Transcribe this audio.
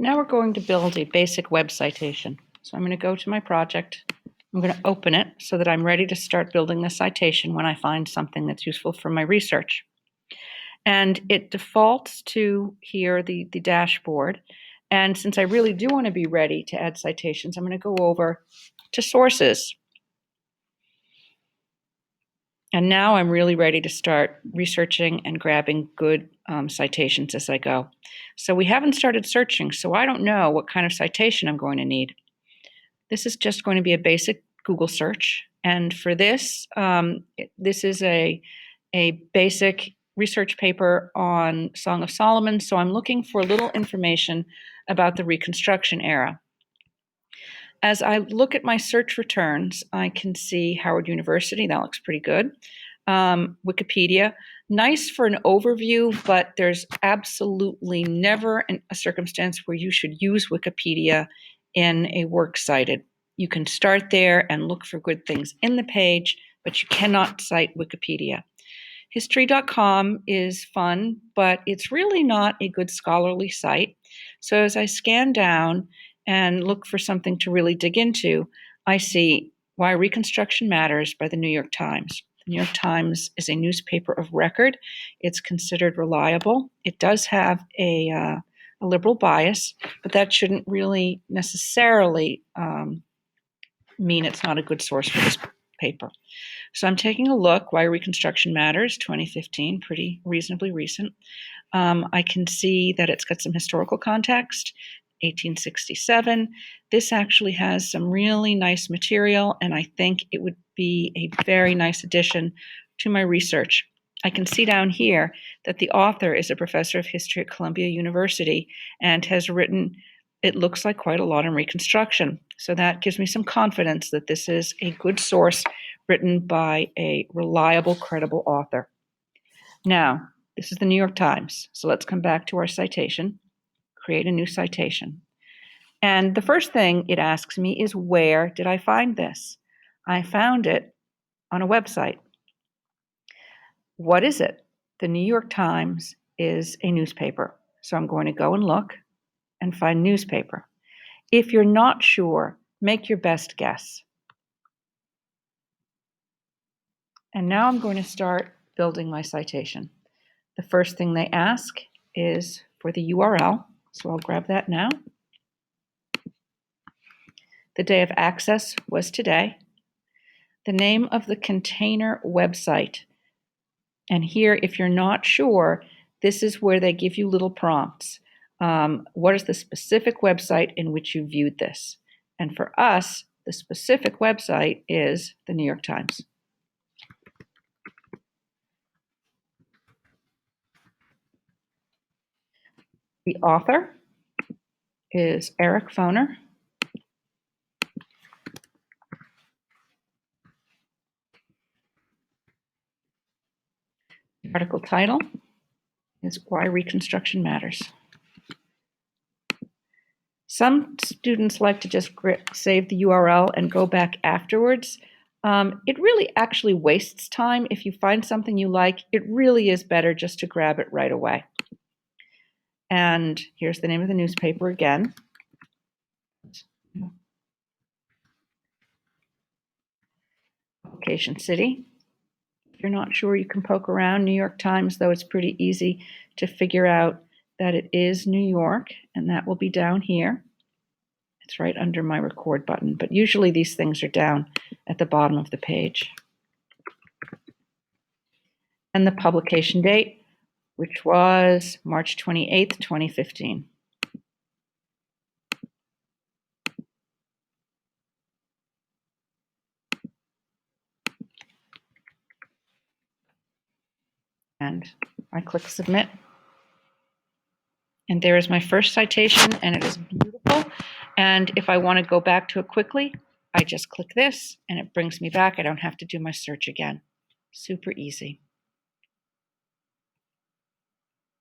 Now we're going to build a basic web citation. So I'm going to go to my project. I'm going to open it so that I'm ready to start building the citation when I find something that's useful for my research. And it defaults to here, the dashboard. And since I really do want to be ready to add citations, I'm going to go over to sources. And now I'm really ready to start researching and grabbing good citations as I go. So we haven't started searching, so I don't know what kind of citation I'm going to need. This is just going to be a basic Google search. And for this, this is a basic research paper on Song of Solomon. So I'm looking for a little information about the Reconstruction era. As I look at my search returns, I can see Howard University. That looks pretty good. Wikipedia, nice for an overview, but there's absolutely never a circumstance where you should use Wikipedia in a works cited. You can start there and look for good things in the page, but you cannot cite Wikipedia. History.com is fun, but it's really not a good scholarly site. So as I scan down and look for something to really dig into, I see Why Reconstruction Matters by the New York Times. The New York Times is a newspaper of record. It's considered reliable. It does have a liberal bias, but that shouldn't really necessarily mean it's not a good source for this paper. So I'm taking a look, Why Reconstruction Matters, 2015, pretty reasonably recent. I can see that it's got some historical context, 1867. This actually has some really nice material, and I think it would be a very nice addition to my research. I can see down here that the author is a professor of history at Columbia University and has written, it looks like, quite a lot on Reconstruction. So that gives me some confidence that this is a good source written by a reliable, credible author. Now, this is the New York Times. So let's come back to our citation, create a new citation. And the first thing it asks me is, where did I find this? I found it on a website. What is it? The New York Times is a newspaper. So I'm going to go and look and find newspaper. If you're not sure, make your best guess. And now I'm going to start building my citation. The first thing they ask is for the URL, so I'll grab that now. The day of access was today. The name of the container website. And here, if you're not sure, this is where they give you little prompts. What is the specific website in which you viewed this? And for us, the specific website is the New York Times. The author is Eric Foner. The article title is Why Reconstruction Matters. Some students like to just save the URL and go back afterwards. It really actually wastes time. If you find something you like, it really is better just to grab it right away. And here's the name of the newspaper again. Publication city. If you're not sure, you can poke around. New York Times, though, it's pretty easy to figure out that it is New York, and that will be down here. It's right under my record button, but usually these things are down at the bottom of the page. And the publication date, which was March 28th, 2015. And I click submit. And there is my first citation, and it is beautiful. And if I want to go back to it quickly, I just click this, and it brings me back. I don't have to do my search again. Super easy.